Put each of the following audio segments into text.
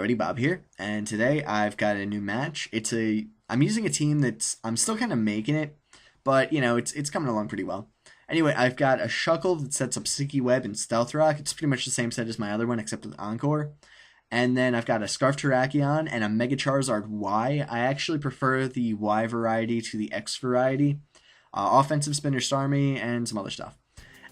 Roadie Bob here, and today I've got a new match. I'm using a team I'm still kind of making it, but it's coming along pretty well. Anyway, I've got a Shuckle that sets up Sticky Web and Stealth Rock. It's pretty much the same set as my other one, except with Encore. And then I've got a Scarf Terrakion and a Mega Charizard Y. I actually prefer the Y variety to the X variety. Offensive Spinner Starmie and some other stuff.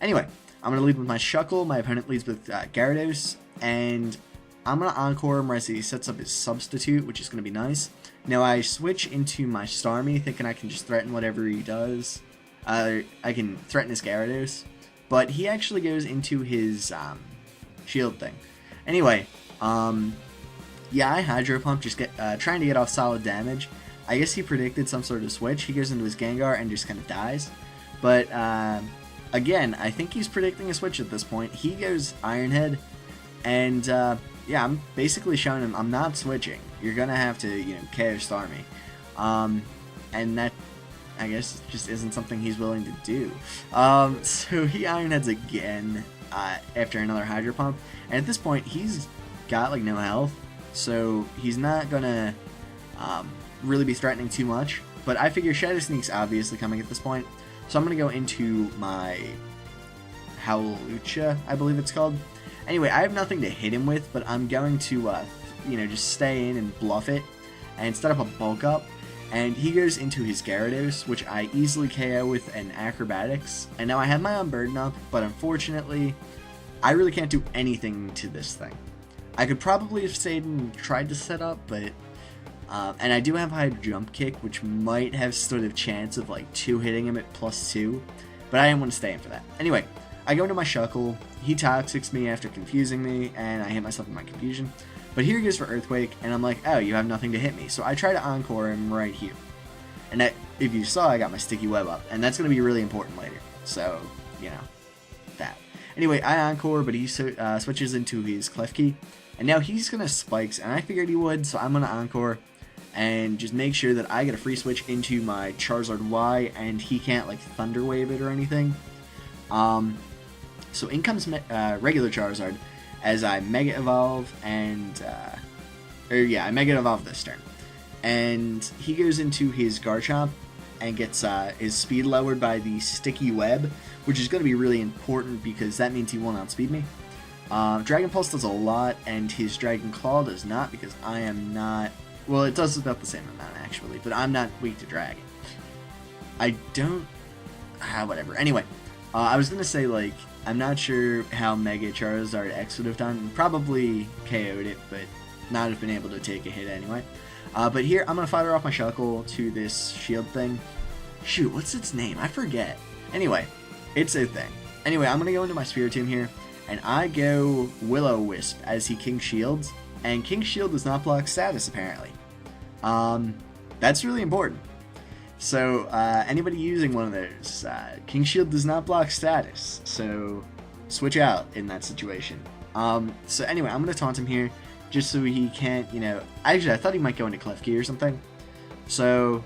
Anyway, I'm going to lead with my Shuckle. My opponent leads with Gyarados, and I'm going to Encore him as he sets up his Substitute, which is going to be nice. Now I switch into my Starmie, thinking I can just threaten whatever he does. I can threaten his Gyarados, but he actually goes into his shield thing. Anyway, yeah, I Hydro Pump, just trying to get off solid damage. I guess he predicted some sort of switch. He goes into his Gengar and just kind of dies. But again, I think he's predicting a switch at this point. He goes Iron Head, and yeah, I'm basically showing him I'm not switching. You're gonna have to, KO Starmie, and that, I guess, just isn't something he's willing to do. So he Iron Heads again after another Hydro Pump, and at this point he's got like no health, so he's not gonna really be threatening too much. But I figure Shadow Sneak's obviously coming at this point, so I'm gonna go into my Howlucha, I believe it's called. Anyway, I have nothing to hit him with, but I'm going to just stay in and bluff it and set up a bulk up. And he goes into his Gyarados, which I easily KO with an Acrobatics. And now I have my Unburden up, but unfortunately, I really can't do anything to this thing. I could probably have stayed and tried to set up, but... and I do have high Jump Kick, which might have stood a chance of like 2 hitting him at +2. But I didn't want to stay in for that. Anyway, I go into my Shuckle, he Toxics me after confusing me, and I hit myself in my confusion. But here he goes for Earthquake, and I'm like, oh, you have nothing to hit me. So I try to Encore him right here. And that, if you saw, I got my Sticky Web up, and that's going to be really important later. So, that. Anyway, I Encore, but he switches into his Klefki, and now he's going to Spikes, and I figured he would, so I'm going to Encore, and just make sure that I get a free switch into my Charizard Y, and he can't, like, Thunder Wave it or anything. So in comes regular Charizard, as I Mega Evolve, and, I Mega Evolve this turn. And he goes into his Garchomp, and gets his speed lowered by the Sticky Web, which is going to be really important, because that means he won't outspeed me. Dragon Pulse does a lot, and his Dragon Claw does not, because I am not... Well, it does about the same amount, actually, but I'm not weak to Dragon. I don't... whatever. Anyway, I was going to say, like, I'm not sure how Mega Charizard X would have done. Probably KO'd it, but not have been able to take a hit anyway. But here, I'm going to fire off my Shuckle to this shield thing. Shoot, what's its name? I forget. Anyway, it's a thing. Anyway, I'm going to go into my Spiritomb here, and I go Will-O-Wisp as he King Shields. And King Shield does not block status, apparently. That's really important. So, anybody using one of those, King Shield does not block status, so switch out in that situation. So anyway, I'm going to taunt him here, just so he can't, actually I thought he might go into Klefki or something, so,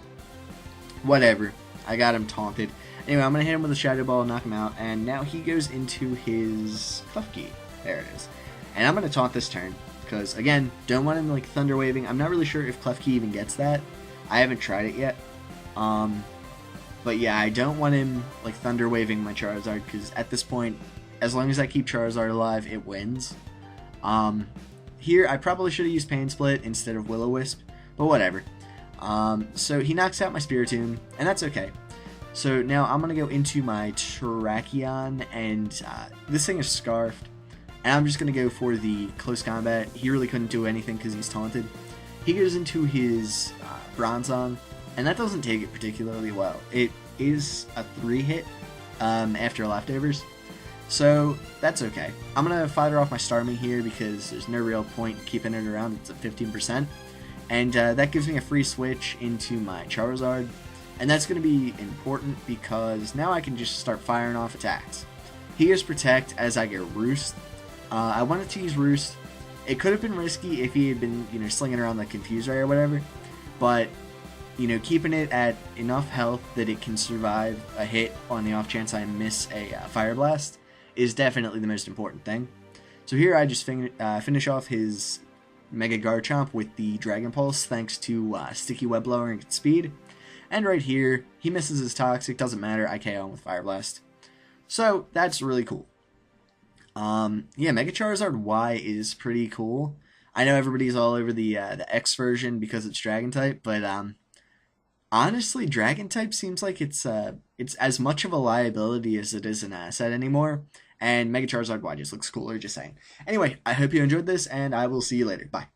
whatever, I got him taunted. Anyway, I'm going to hit him with a Shadow Ball, knock him out, and now he goes into his Klefki, there it is. And I'm going to taunt this turn, because, again, don't want him, like, Thunder Waving. I'm not really sure if Klefki even gets that. I haven't tried it yet. But yeah, I don't want him, like, Thunder Waving my Charizard, because at this point, as long as I keep Charizard alive, it wins. Here, I probably should have used Pain Split instead of Will-O-Wisp, but whatever. So he knocks out my Spiritomb, and that's okay. So now I'm going to go into my Terrakion, and this thing is Scarfed, and I'm just going to go for the Close Combat. He really couldn't do anything because he's taunted. He goes into his Bronzong, and that doesn't take it particularly well. It is a 3-hit after leftovers, so that's okay. I'm going to fire off my Starmie here because there's no real point keeping it around. It's at 15%, and that gives me a free switch into my Charizard, and that's going to be important because now I can just start firing off attacks. He is Protect as I get Roost. I wanted to use Roost. It could have been risky if he had been, slinging around like Confuse Ray or whatever, but keeping it at enough health that it can survive a hit on the off chance I miss a Fire Blast is definitely the most important thing. So here I just finish off his Mega Garchomp with the Dragon Pulse thanks to Sticky Web lowering its speed. And right here, he misses his Toxic, doesn't matter, I KO him with Fire Blast. So that's really cool. Yeah, Mega Charizard Y is pretty cool. I know everybody's all over the X version because it's Dragon type, but honestly, Dragon type seems like it's as much of a liability as it is an asset anymore. And Mega Charizard Y just looks cooler, just saying. Anyway, I hope you enjoyed this, and I will see you later. Bye.